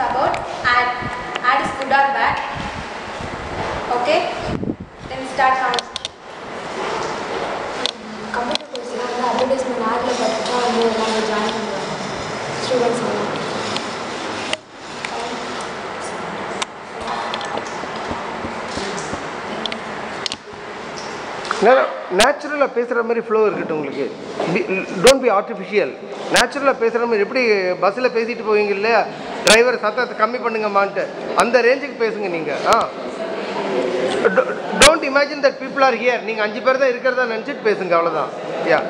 about ad. Ad is good or bad. Okay, then start now. Computer course advertisement adல பார்த்தா வந்து நம்ம join பண்ணுவாங்க students எல்லாம். நேச்சுரலாக பேசுகிற மாதிரி ஃப்ளோ இருக்கட்டும் உங்களுக்கு. Don't be artificial. நேச்சுரலாக பேசுகிற மாதிரி எப்படி பஸ்ஸில் பேசிட்டு போவீங்க இல்லையா, டிரைவர் சத்தத்தை கம்மி பண்ணுங்கம்மான்ட்டு அந்த ரேஞ்சுக்கு பேசுங்க நீங்கள். Don't imagine that people are here. நீங்கள் 5 பேர் தான் இருக்கிறதா நினச்சிட்டு பேசுங்க, அவ்வளோதான். யா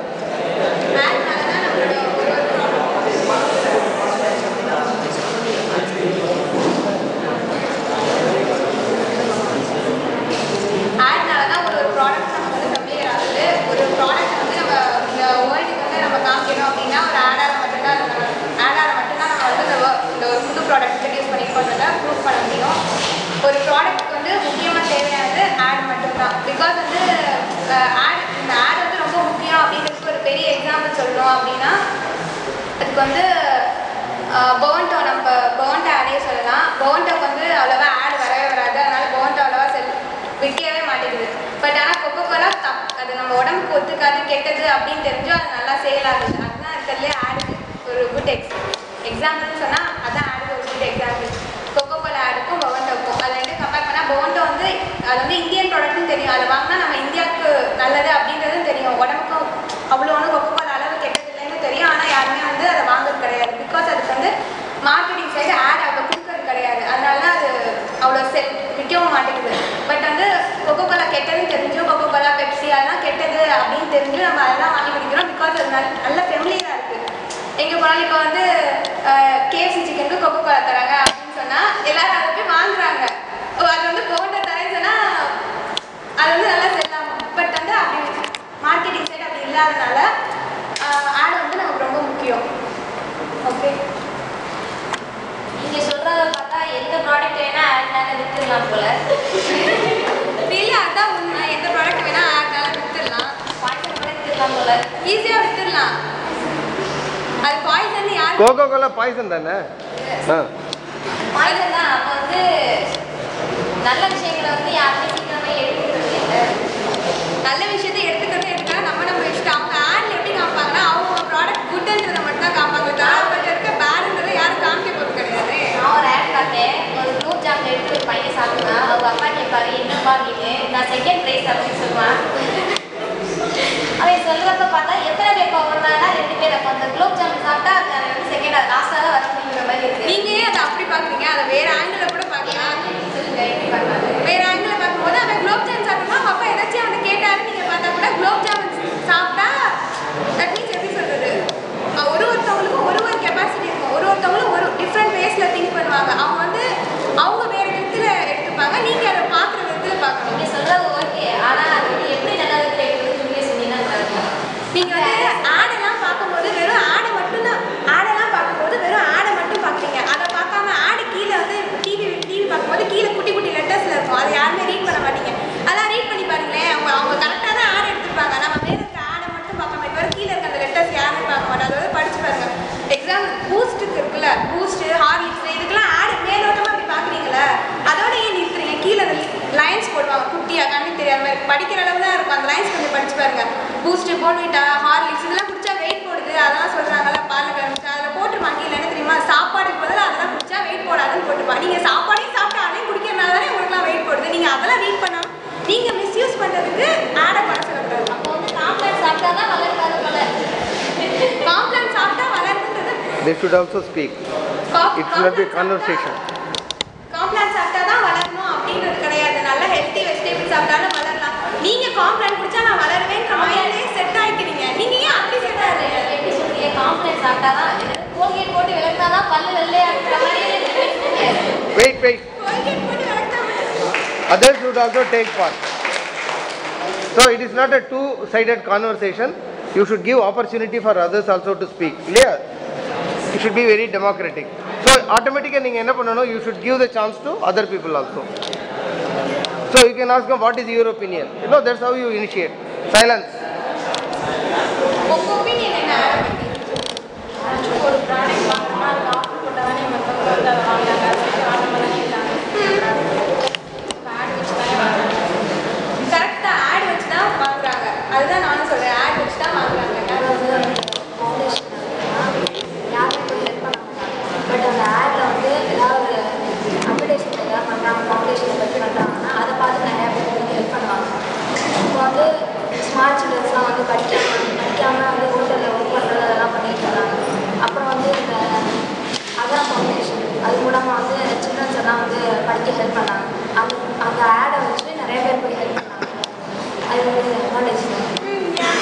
ஒரு ப்ராடக்ட் வந்து முக்கியமாக தேவையானது ஆட் மட்டும்தான். பிகாஸ் வந்து ஆட், இந்த ஆட் வந்து ரொம்ப முக்கியம் அப்படின்றதுக்கு ஒரு பெரிய எக்ஸாம்பிள் சொல்லணும் அப்படின்னா அதுக்கு வந்து பவன்டோ, நம்ம பவன்டோ ஆடே சொல்லலாம். பவன்டோக்கு வந்து அவ்வளோவா ஆட் வரவே வராது, அதனால பவன்டோ அவ்வளோவா விற்கவே மாட்டேங்குது. பட் ஆனால் கொக்கோ கோலா அது நம்ம உடம்புக்கு ஒத்துக்காது, கெட்டது அப்படின்னு தெரிஞ்சோ அது நல்லா சேல் ஆகுது. அதுதான் இருக்கிறதுலே ஆடுக்கு ஒரு குட் எக்ஸாம்பிள்னு சொன்னால் அதான் ஆடுக்கு ஒரு குட் எக்ஸாம்பிள். கொக்கோ கோலா ஆடுக்கும் பவன்டோக்கும் அதை வந்து கம்பேர் பண்ணால் பவன்டோ வந்து அது வந்து இந்தியன் ப்ராடக்ட்னு தெரியும், அதை வாங்கினா நம்ம இந்தியாவுக்கு நல்லது அப்படின்றதும் தெரியும், உடம்புக்கும் அவ்வளோ ஒன்றும் கொக்கோ கோலா அளவு கெட்டது இல்லைன்னு தெரியும். ஆனால் யாருமே வந்து அதை வாங்குறது கிடையாது. பிகாஸ் அதுக்கு வந்து மார்க்கெட்டிங் சைடு ஆட் அவ்வளோ கொடுக்கறது கிடையாது, அதனால தான் அது அவ்வளோ விற்கவும் மாட்டேங்குது. பட் வந்து கொக்கோ கோலா கெட்டதுன்னு தெரிஞ்சும், கொக்கோ கோலா பெப்சி அதெல்லாம் கெட்டது அப்படின்னு தெரிஞ்சு நம்ம அதெல்லாம் வாங்கி குடிக்கிறோம். பிகாஸ் அது நல்ல ஃபெமிலியராக இருக்குது. எங்கே போனாலும் இப்போ வந்து கேஎஃப்சி சிக்கனுக்கு கொக்கோ கோலா தராங்க அப்படின்னு சொன்னால் எல்லாரும் அதை போய் வாங்குறாங்க. அது வந்து பவுண்டர் தரேன்னு சொன்னால் அது வந்து நல்லா செல்லாகும். பட் வந்து அப்படி மார்க்கெட்டிங் சைடு அப்படி இல்லாதனால ஆடு வந்து நமக்கு ரொம்ப முக்கியம். ஓகே, நீங்கள் சொல்கிறத பார்த்தா எந்த ப்ராடக்ட் வேணால் ஆட்னால விற்றுடலாம் போல. இல்லை, அதுதான் உண்மை. எந்த ப்ராடக்ட் வேணால் ஆட்னால விற்றுடலாம். பாய்சன் கூட விற்றுடலாம் போல, ஈஸியாக விற்றுடலாம். அது பாய்சன் யார்? கோகோ கோலா பாய்சன் தானே? பாய்சன் தான். அப்போ வந்து நல்ல விஷயங்களை வந்து யாருமே சீக்கிரமாக எடுத்துக்கிறது இல்லை. நல்ல விஷயத்தை எடுத்துக்கலாம். நம்ம இஷ்டம். அவங்க ஆட்ல எப்படி காமிப்பாங்கன்னா அவங்க ப்ராடக்ட் குட்ன்றதை மட்டும் தான் காமிப்பாங்க, தவிர இருக்க பேடுன்றதை யாரும் காமிக்க போகிறது கிடையாது. நான் ஒரு ஆட் பார்த்தேன், ஒரு குலோப் ஜாமுன் எடுத்து ஒரு பையன் சாப்பிடுவேன். அவங்க அப்பா கேட்பாரு என்னப்பா அப்படின்னு. நான் செகண்ட் ப்ரைஸ் அப்படின்னு சொல்லுவேன். அவன் சொல்கிறப்ப பார்த்தா எத்தனை பேர் போகணும்னா 2 பேர். அப்போ அந்த குலோப் ஜாமுன் சாப்பிட்டா அது வந்து செகண்ட் லாஸ்ட்டாக தான் வர முடியுங்கிற மாதிரி இருக்குது. நீங்கள் அதை அப்படி பார்க்குறீங்க, அதை வேறு ஆங்கிளில் கூட பார்க்கலாம். சொல்லுங்க எப்படி பார்க்கலாம்? வேறு ஆங்கிளில் பார்க்கும்போது அவன் குலோப் ஜாமுன் சாப்பிட்டோம்னா அவங்க அப்பா ஏதாச்சும் அவனை கேட்டாரு நீங்கள் பார்த்தா கூட குலோப் ஜாமுன் சாப்பிட்டா தட் மீன்ஸ் எப்படி சொல்கிறது, ஒருத்தவங்களுக்கும் ஒரு கெப்பாசிட்டி இருக்கும். ஒருத்தவங்களும் ஒரு டிஃப்ரெண்ட் வேஸில் திங்க் பண்ணுவாங்க. அவங்க வந்து அவங்க வேறு விதத்தில் எடுத்துப்பாங்க, நீங்கள் அதை பார்க்குற விதத்தில் பார்க்கணும். நீங்கள் சொல்கிறது ஓகே, ஆனால் அது வந்து எப்படி நல்ல விதத்தில் எடுக்கிறது சொல்லி சொன்னீங்கன்னா நீங்கள் வந்து ஆடெல்லாம் பார்க்கும்போது வெறும் ஆடை மட்டும்தான், ஆடெல்லாம் பார்க்கும்போது வெறும் ஆடை மட்டும் பார்க்குறீங்க. அதை பார்க்காம ஆடு கீழே வந்து டிவி பார்க்கும்போது கீழே குட்டி குட்டி லெட்டர்ஸில் இருக்கும், அதை யாருமே ரீட் பண்ண மாட்டீங்க. அதெல்லாம் ரீட் பண்ணி பாருங்களேன், அவங்க கரெக்டாக தான் ஆடை எடுத்துருப்பாங்க. நம்ம மேலே இருக்க ஆடை மட்டும் பார்க்க மாட்டோம், கீழே இருக்க அந்த லெட்டர்ஸ் யாருமே பார்க்க மாட்டோம். அதை படிச்சு பாருங்க. எக்ஸாம்பிள் பூஸ்ட்டுக்கு இருக்குல்ல, பூஸ்ட்டு ஹார்லிக்ஸ் இதுக்கெல்லாம் ஆடு மேலோட்டமாக அப்படி பார்க்குறீங்களா, அதோட ஏன் நிறுத்துறீங்க? கீழே அந்த லைன்ஸ் போடுவாங்க குட்டியாக, கண்ணுக்கு தெரியாத மாதிரி படிக்கிற அளவு தான் இருக்கும். அந்த லைன்ஸ் கொஞ்சம் படிச்சு பாருங்க. பூஸ்ட்டு, போன்விட்டா, ஹார்லிக்ஸ் இதெல்லாம் குடிச்சா வெயிட் போடுது அதெல்லாம் சொல்கிறாங்கல்ல, பால் கலந்துச்சு அதில் போட்டுருவாங்க. இல்லை என்ன தெரியுமா, சாப்பாடுக்கு பதில் அதெல்லாம் குடிச்சா வெயிட் போடாதுன்னு போட்டுருப்பாங்க. நீங்கள் சாப்பாடையும் சாப்பிட்டு அதையும் குடிக்கிறனால தானே உங்களுக்குலாம் வெயிட் போடுது. நீங்கள் அதெல்லாம் ரீட் பண்ணாமல் நீங்கள் மிஸ்யூஸ் பண்ணுறதுக்கு ஆடை குறை சொல்லக்கூடாது. அப்போ வந்து காம்ப்ளான் சாப்பிட்டா தான் வளர்க்காது போல. காம்ப்ளான் சாப்பிட்டா வளருதுன்றது They should also speak. It should not be a conversation. Complan சாப்பிட்டா தான் வளரணும் அப்படின்றது கிடையாது. நல்லா ஹெல்த்தி வெஜிடபிள் சாப்பிட்டாலும் வளரலாம். நீங்கள் காம்ப்ளான் குடிச்சா நான் வளருவேன்ற மைண்ட்லேயே செட் ஆகிக்கிறீங்க. நீங்கள் ஏன் அப்படி செட் ஆகுது? எப்படி சொல்றீங்க? காம்ப்ளான் சாப்பிட்டா தான் கோல்கேட் போட்டு விளக்குனா தான் பல்லு வெள்ளையா இருக்கிற மாதிரியே Wait. கோல்கேட் போட்டு வளர்த்தா Others should also take part. So it is not a two-sided conversation. You should give opportunity for others also to speak. Clear? You should be very democratic. So automatically நீங்க என்ன பண்ணணும்? You should give the chance to other people also. So you can ask them what is your opinion. You know, that's how you initiate. Silence. உங்க opinion என்ன? ஒரு product வாங்கினா அது offer போட்டால் தானே மற்றவங்க வந்து அதை வாங்குறாங்க. இல்லாமல் வந்து சில்ட்ரன்ஸ் எல்லாம் வந்து படிக்க ஹெல்ப் பண்ணாங்க. அந்த ஆடை வச்சு நிறைய பேர் போய் ஹெல்ப் பண்ணாங்க. அது வந்து அட்வான்டேஜ் தான்.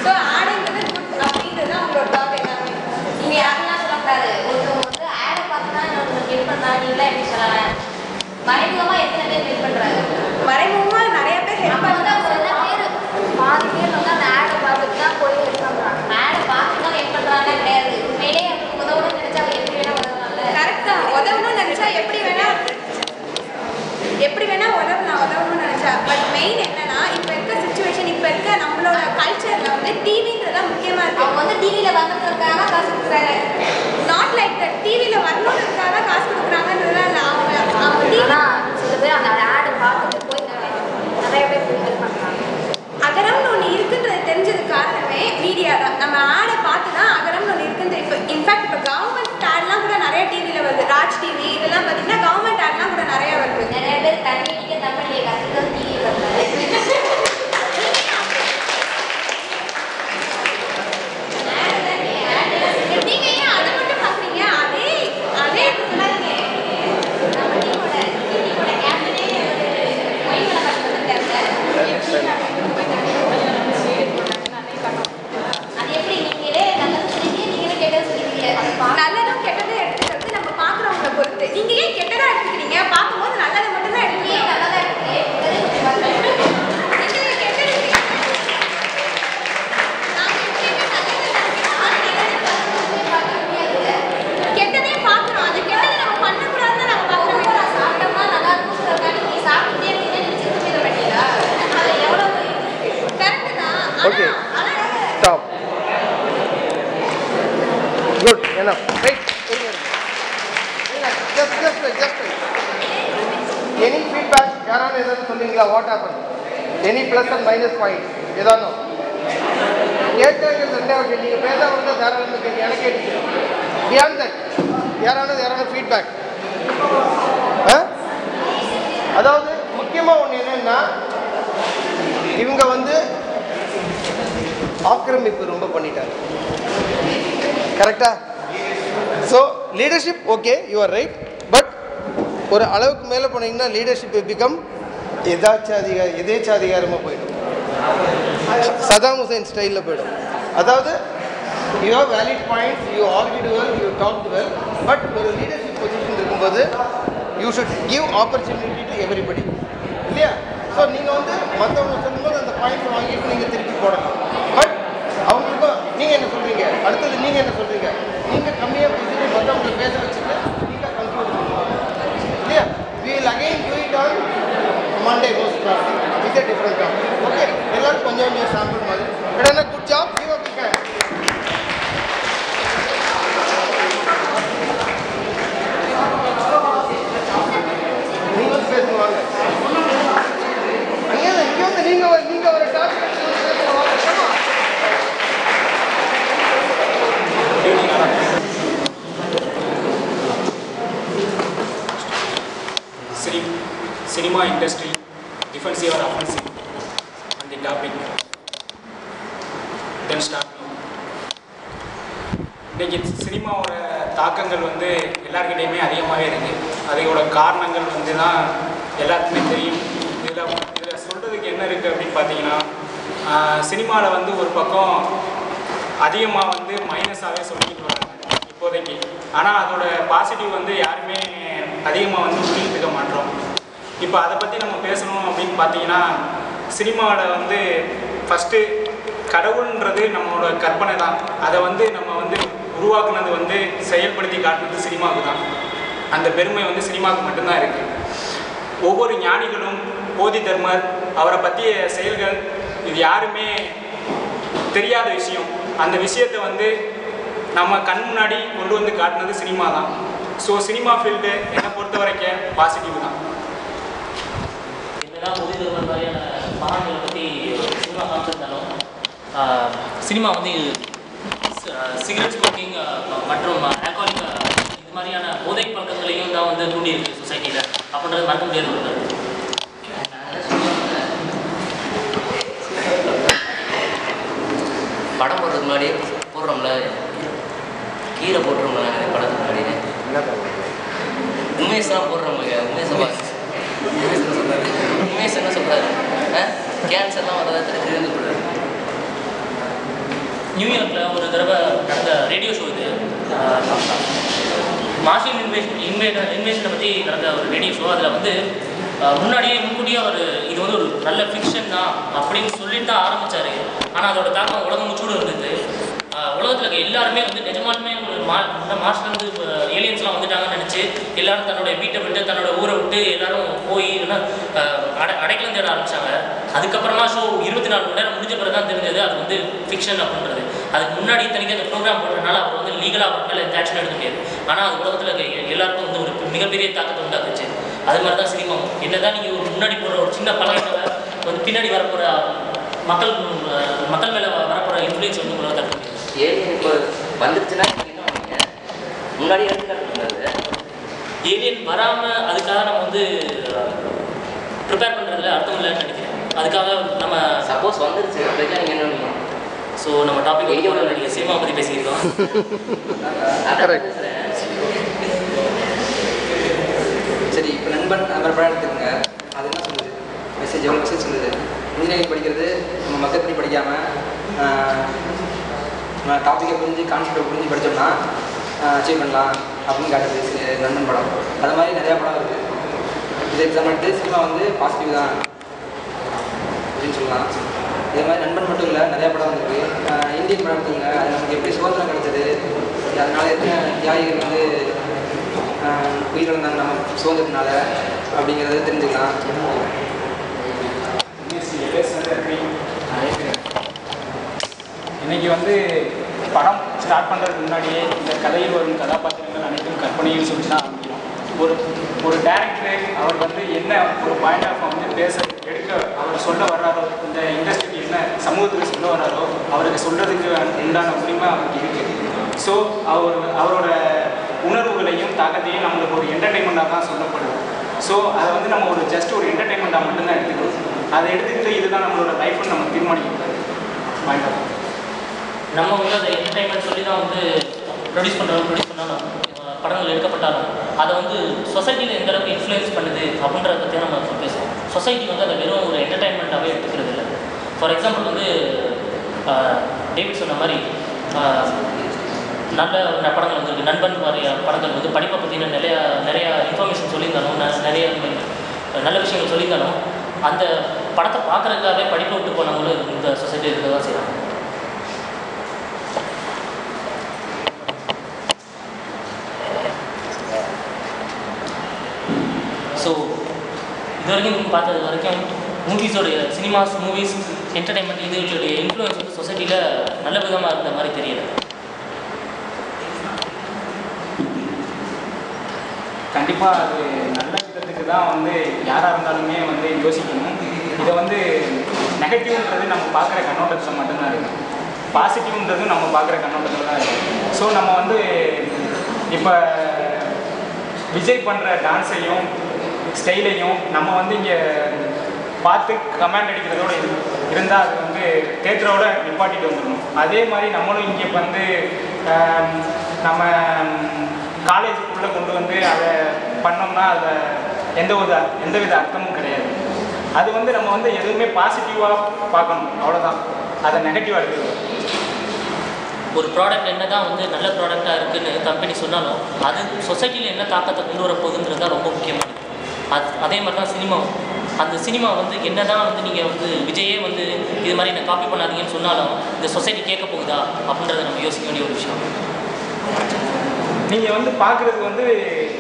ஸோ ஆடுங்கிறது குட் அப்படின்றது அவங்களோட தாட் எல்லாமே. நீங்கள் யாரெல்லாம் சொல்லக்கூடாது. ஒருத்தவங்க வந்து ஆடை பார்த்து தான் இன்னொருத்தவங்க ஹெல்ப் பண்ணாங்க. நீங்களாம் எப்படி சொல்லலாம்? மறைமுகமாக எத்தனை பேர் ஹெல்ப் பண்ணுறாங்க? மறைமுகமாக நிறைய பேர் ஹெல்ப் அப்போ வந்து அவங்க பண்ணுறாங்க. சில பேர் பாதி பேர் வந்து அந்த ஆடை பார்த்துட்டு தான் போய் ஹெல்ப் பண்ணுறாங்க. ஆடை பார்த்து தான் ஹெல்ப் பண்ணுறாங்க கிடையாது. உண்மையிலேயே அவங்களுக்கு உதவணும்னு நினச்சா அவங்க எப்படி வேணால் உதவலாம்ல. கரெக்ட் தான். உதவணும்னு நினச்சா எப்படி வேணா உதவணும்னு நினச்சா. பட் மெயின் என்னன்னா இப்போ இருக்க சுச்சுவேஷன், இப்போ இருக்க நம்மளோட கல்ச்சரில் வந்து டிவின்றதான் முக்கியமாக இருக்குது. அவங்க வந்து டிவியில் வரணுன்றதுக்காக காசு கொடுக்குறாங்க. Not like that. டிவியில் வரணுன்றதுக்காக தான் காசு கொடுக்குறாங்கன்றதுலாம் இல்லை. அவங்க டிவி ஆனால் சில பேர் அந்த ஆடை பார்த்துட்டு போய் நிறைய பேர் போய் ஹெல்ப் பண்ணுறாங்க. அகரம்னு ஒன்று இருக்குன்றது தெரிஞ்சது காரணமே மீடியா தான். நம்ம ஆடை பார்த்து தான் அகரம்னு ஒன்று இருக்குன்றது. இப்போ இன்ஃபேக்ட் இப்போ கவர்மெண்ட் ஆட்லாம் கூட நிறைய டிவியில் வருது. ராஜ் டிவி இதெல்லாம் பார்த்தீங்கன்னா கவர்மெண்ட் ஆட்லாம் கூட நிறைய வருது. நிறைய பேர் தண்ணி அடிக்க தமிழ்லேயே கற்றுதான் டிவி பண்ணுறாங்க. நீங்க ஏன் அதை மட்டும் பார்க்குறீங்க? அதே நம்ம டீமோட கேப்டனே ஒரு மொழிகளை கற்றுக்கிட்டாங்க. அது எப்படி நீங்களே நல்லது சொல்லிட்டீங்க, நீங்களே கெட்டது சொல்லிட்டீங்க. நல்லதும் கெட்டதும் எடுத்துக்கிறது நம்ம பார்க்குறவங்கள பொறுத்து. நீங்க ஏன் கெட்டதா எடுத்துக்கிறீங்க? பார்க்கும்போது நல்லதை மட்டும் தான் எடுத்துக்கிறீங்க. ஏன் நல்லதா இருக்கு? நீங்க கெட்டது எடுத்துக்கிறீங்க. நாங்க எப்பயுமே கெட்டதே பார்க்குறோம். அது கெட்டதை நம்ம பண்ணக்கூடாதுன்னு நம்ம பார்க்குறோமே. சாப்பிட்டோம்னா நல்லா இருக்குங்கிறதுக்காக நீ சாப்பிட்டுட்டே இருக்கீங்கன்னு நினைச்சு போயிட மாட்டீங்களா? அது எவ்வளோ கரெக்ட் தான். Okay. ஆனால் Stop. Good. Enough. Right. Just wait. Any feedback? யாராவது ஏதாவது சொன்னீங்களா? What happened? Any plus and minus point? ஏதானோ கேட்கறது ரெண்டாவது. நீங்க பேச வந்து தாராளமாக கேட்க எனக்கு கேட்டு. Beyond that, யாராவது ஃபீட்பேக்? அதாவது முக்கியமாக ஒன்று என்னன்னா, இவங்க வந்து ஆக்கிரமிப்பு ரொம்ப பண்ணிட்டாங்க. கரெக்டா? So leadership okay, you are right. But ஒரு அளவுக்கு மேலே போனீங்கன்னா லீடர்ஷிப் பிகம் எதேச்சாதிகாரமாக போயிடும். சதாம் ஹுசைன் ஸ்டைலில் போயிடும். அதாவது you have valid points, you argued well, you talk well. But ஒரு லீடர்ஷிப் பொசிஷன் இருக்கும்போது you should give opportunity to everybody, இல்லையா? ஸோ நீங்கள் வந்து மற்றவங்க சொல்லும்போது அந்த பாயிண்ட்ஸ் வாங்கிட்டு நீங்கள் திருப்பி போடலாம். பட் அவங்களுக்கும் நீங்கள் என்ன சொல்கிறீங்க, அடுத்தது நீங்கள் என்ன சொல்கிறீங்க, நீங்கள் கம்மியாக பேசிட்டு மற்றவங்களை பேச வச்சுட்டு நீங்கள் கன்க்ளூட் பண்ணுவாங்க, இல்லையா? we will again do it on Monday most probably with a different topic. Okay, எல்லாரும் கொஞ்சம் சாம்பிள் மாதிரி. But good job, give a big hand. நீங்கள் பேசுவாங்க அங்கே இங்கே வந்து நீங்கள் ஒரு topic cinema industry, defensive or offensive, on the topic. Then start. இன்றைக்கி சினிமாவோட தாக்கங்கள் வந்து எல்லாருக்கிட்டையுமே அதிகமாகவே இருக்குது. அதோட காரணங்கள் வந்து தான் எல்லாத்துக்குமே தெரியும். இதில் சொல்கிறதுக்கு என்ன இருக்குது அப்படின்னு பார்த்தீங்கன்னா, சினிமாவில் வந்து ஒரு பக்கம் அதிகமாக வந்து மைனஸாகவே சொல்லிக்கிட்டு வராங்க இப்போதைக்கு. ஆனால் அதோட பாசிட்டிவ் வந்து யாருமே அதிகமாக வந்து புரிஞ்சுக்க மாட்டோம். இப்போ அதை பற்றி நம்ம பேசணும் அப்படின்னு பார்த்தீங்கன்னா, சினிமாவில் வந்து ஃபஸ்ட்டு கடவுள்ன்றது நம்மளோட கற்பனை தான். அதை வந்து நம்ம வந்து உருவாக்குனது வந்து செயல்படுத்தி காட்டுனது சினிமாவுக்கு தான். அந்த பெருமை வந்து சினிமாவுக்கு மட்டும்தான் இருக்குது. ஒவ்வொரு ஞானிகளும், போதி தர்மர், அவரை பற்றிய செயல்கள், இது யாருமே தெரியாத விஷயம். அந்த விஷயத்தை வந்து நம்ம கண் முன்னாடி கொண்டு வந்து காட்டினது சினிமா தான். ஸோ சினிமா ஃபீல்டு என்னை பொறுத்த வரைக்கும் பாசிட்டிவ் தான். என்னதான் போதி தர்மர் மாதிரியான மகான்களை பற்றி சினிமா காமிச்சிருந்தாலும், சினிமா வந்து சிகரெட் ஸ்மோக்கிங் மற்றும் ஆல்கஹாலிக் இது மாதிரியான போதை பழக்கங்களையும் தான் வந்து தூண்டியிருக்கு சொசைட்டியில். அப்படின்றது மறக்க முடியாது. படம் போடுறதுக்கு முன்னாடியே போடுறோம்ல, கீரை போட்டுருவோம்ல படத்துக்கு முன்னாடியே. உமேஷ் தான் போடுறவங்க உமேஷ் என்ன சொல்கிறாரு கேன்சர்லாம் வர்றதை தடுக்குதுன்னு சொல்கிறாரு. நியூயார்க்கில் ஒரு தடவை நடந்த ரேடியோ ஷோ இது மார்ஷியன் இன்வேஷனை பற்றி நடந்த ஒரு ரேடியோ ஷோ. அதில் வந்து முன்கூட்டியே அவர் இது வந்து ஒரு நல்ல ஃபிக்ஷன் தான் அப்படின்னு சொல்லிட்டு தான் ஆரம்பித்தார். ஆனால் அதோட தாக்கம் உலகம் முச்சூடு இருந்தது. உலகத்தில் இருக்க எல்லாருமே வந்து நிஜமாலுமே ஒரு மார்ஸ்லேருந்து ஏலியன்ஸ்லாம் வந்துட்டாங்கன்னு நினச்சி எல்லோரும் தன்னோட வீட்டை விட்டு தன்னோட ஊரை விட்டு எல்லோரும் போய் அடைக்கலம் தேட ஆரம்பித்தாங்க. அதுக்கப்புறமா ஷோ 24 மணி நேரம் முடிஞ்ச பிறகு தான் தெரிஞ்சது அது வந்து ஃபிக்ஷன் அப்படின்றது. அதுக்கு முன்னாடி தனிக்கு அந்த ப்ரோக்ராம் போடுறதுனால அவர் வந்து லீகலாக அவர் மேலே எந்த ஆக்ஷன் எடுக்க முடியாது. ஆனால் அது உலகத்தில் இருக்க எல்லாருக்கும் வந்து ஒரு மிகப்பெரிய தாக்கத்தை உண்டாக்குச்சு. அது மாதிரி தான் சினிமாவும். என்னதான் நீங்கள் ஒரு முன்னாடி போடுற ஒரு சின்ன பழகினால வந்து பின்னாடி வரப்போகிற மக்கள் மேலே வரப்போகிற இன்ஃப்ளூயன்ஸ் வந்து உங்களால் தடுக்க முடியாது. ஏலியன் இப்போ வந்துருச்சுன்னா முன்னாடி ஏலியன் வராமல் அதுக்காக நம்ம வந்து ப்ரிப்பேர் பண்ணுறதுல அர்த்தம் இல்லைன்னு நினைக்கிறேன். அதுக்காக நம்ம சப்போஸ் வந்துருச்சு அப்படின்னா நீங்கள் என்ன பண்ணுவீங்க? ஸோ நம்ம டாபிக் நீங்கள் சினிமா பற்றி பேசியிருக்கோம். சரி, இப்போ நண்பன் அந்த படம் எடுத்துக்கோங்க. அது என்ன சொல்லுது? மெசேஜ் எவ்வளோ மெசேஜ் சொல்லுது? இன்ஜினியரிங் படிக்கிறது நம்ம மக்கள் படி படிக்காமல் நம்ம டாப்பிக்கை புரிஞ்சு கான்செப்டை புரிஞ்சு படித்தோம்னா அச்சீவ் பண்ணலாம் அப்படின்னு காட்டுறது நண்பன் படம். அது மாதிரி நிறையா படம் இருக்குது. இது எக்ஸாம்பிள் எடுத்து சினிமா வந்து பாசிட்டிவ் தான் அப்படின்னு சொல்லலாம். இதே மாதிரி நண்பன் மட்டும் இல்லை, நிறையா படம் வந்துருக்கு. இந்தியன் படம் எடுத்துங்க. அது நமக்கு எப்படி சுதந்திரம் கிடைச்சது, அதனால் எத்தனை தியாகிகள் வந்து உயிரிழந்தாங்க நம்ம சுதந்திரத்தினால அப்படிங்கிறத தெரிஞ்சுக்கலாம். இன்றைக்கி வந்து படம் ஸ்டார்ட் பண்ணுறதுக்கு முன்னாடியே இந்த கதையில் வரும் கதாபாத்திரங்கள் அனைத்தும் கற்பனையில் சொல்லி தான் ஆரம்பிக்கும். ஒரு டேரக்டர் அவர் வந்து என்ன ஒரு பாயிண்ட் ஆஃப் வந்து எடுக்க அவர் சொல்ல வர்றாரோ, இந்த இண்டஸ்ட்ரிக்கு என்ன சமூகத்துக்கு சொல்ல வர்றாரோ அவருக்கு சொல்கிறதுக்கு உண்டான உரிமை அவருக்கு இருக்குது. ஸோ அவரோட உணர்வுகளையும் தாக்கத்தையும் நம்மளுக்கு ஒரு என்டர்டெயின்மெண்ட்டாக தான் சொல்லப்படுது. ஸோ அதை வந்து நம்ம ஒரு ஜஸ்ட் ஒரு என்டர்டெயின்மெண்ட்டாக மட்டும்தான் எடுத்துக்கணும். அதை எடுத்துக்கிட்டு இதுதான் நம்மளோட லைஃப்னு நம்ம தீர்மானிக்கணும். பாயிண்ட் ஆஃப் நம்ம வந்து அதை என்டர்டைன்மெண்ட் சொல்லி தான் வந்து ப்ரொடியூஸ் பண்ணாலும் படங்கள் எடுக்கப்பட்டாலும் அதை வந்து சொசைட்டியில் எந்த அளவுக்கு இன்ஃப்ளூயன்ஸ் பண்ணுது அப்படின்றத பற்றி நம்ம பேசுவோம். சொசைட்டி வந்து அதை வெறும் ஒரு என்டர்டைன்மெண்ட்டாகவே எடுத்துக்கிறது இல்லை. ஃபார் எக்ஸாம்பிள் வந்து டேவிட் சொன்ன மாதிரி நல்ல படங்கள் வந்துருக்கு. நண்பன் மாதிரியா படங்கள் வந்து படிப்பை பற்றின நிறையா இன்ஃபர்மேஷன் சொல்லியிருந்தாலும் நிறைய நல்ல விஷயங்கள் சொல்லியிருந்தாலும் அந்த படத்தை பார்க்குறதுக்காகவே படிப்பை விட்டு போனவங்களும் இந்த சொசைட்டி இருக்க தான் செய்கிறாங்க. ஸோ இது வரைக்கும் நீங்கள் பார்த்தது வரைக்கும் மூவிஸ் என்டர்டைன்மெண்ட் இதுகளுடைய இன்ஃப்ளூயன்ஸ் வந்து சொசைட்டியில் நல்ல விதமாக இருந்த மாதிரி தெரியல. கண்டிப்பாக அது நல்ல விதத்துக்கு தான் வந்து யாராக இருந்தாலுமே வந்து யோசிக்கணும். இதை வந்து நெகட்டிவ்ன்றது நம்ம பார்க்குற கண்ணோட்டத்தில் மட்டும்தான் இருக்குது, பாசிட்டிவ்ன்றது நம்ம பார்க்குற கண்ணோட்டத்தில் தான் இருக்குது. ஸோ நம்ம வந்து இப்போ விஜய் பண்ணுற டான்ஸையும் ஸ்டைலையும் நம்ம வந்து இங்கே பார்த்து கமெண்ட் அடிக்கிறதோடு இருந்தால் அது வந்து தேட்டரோட நிப்பாட்டிட்டு வந்துடணும். அதே மாதிரி நம்மளும் இங்கே வந்து நம்ம காலேஜுக்குள்ளே கொண்டு வந்து அதை பண்ணோம்னா அதில் எந்தவித அர்த்தமும் கிடையாது. அது வந்து நம்ம வந்து எதுவுமே பாசிட்டிவாக பார்க்கணும், அவ்வளோதான். அதை நெகட்டிவாக எடுத்துக்கணும். ஒரு ப்ராடக்ட் என்ன தான் வந்து நல்ல ப்ராடக்டாக இருக்குதுன்னு கம்பெனி சொன்னாலும் அது சொசைட்டியில் என்ன தாக்கத்தை கொண்டு வர போகுதுன்றது தான் ரொம்ப முக்கியமானது. அதே மாதிரி தான் சினிமாவும். அந்த சினிமா வந்து என்ன தான் வந்து நீங்கள் வந்து விஜயே வந்து இது மாதிரி என்ன காப்பி பண்ணாதீங்கன்னு சொன்னாலும் இந்த சொசைட்டி கேட்க போகுதா அப்படின்றத நம்ம யோசிக்க வேண்டிய ஒரு விஷயம். நீங்கள் வந்து பார்க்குறதுக்கு வந்து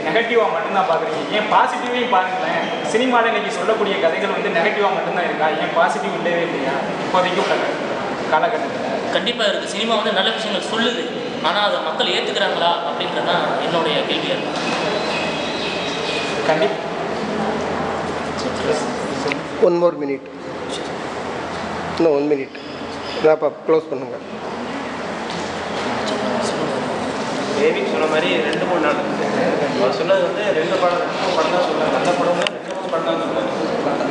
நெகட்டிவாக மட்டும்தான் பார்க்குறீங்க. ஏன் பாசிட்டிவையும் பாருங்களேன். சினிமாவில் இன்றைக்கி சொல்லக்கூடிய கதைகள் வந்து நெகட்டிவாக மட்டும்தான் இருக்கா? ஏன் பாசிட்டிவ் இல்லவே இல்லையா இப்போதைக்கு உள்ள காலகட்டத்தில்? கண்டிப்பாக இருக்குது. சினிமா வந்து நல்ல விஷயங்கள் சொல்லுது, ஆனால் அதை மக்கள் ஏற்றுக்கிறாங்களா அப்படின்றது தான் என்னுடைய கேள்வியாக இருக்குது. கண்டிப்பாக. One more minute. No, 1 minute. Wrap up. Close பண்ணுங்க. டேவிட் சொன்ன மாதிரி 2-3 நாள் அவர் சொன்னது வந்து 2 படம் தான் சொன்னாங்க. நல்ல படம் 2 படம் தான் சொன்னாங்க.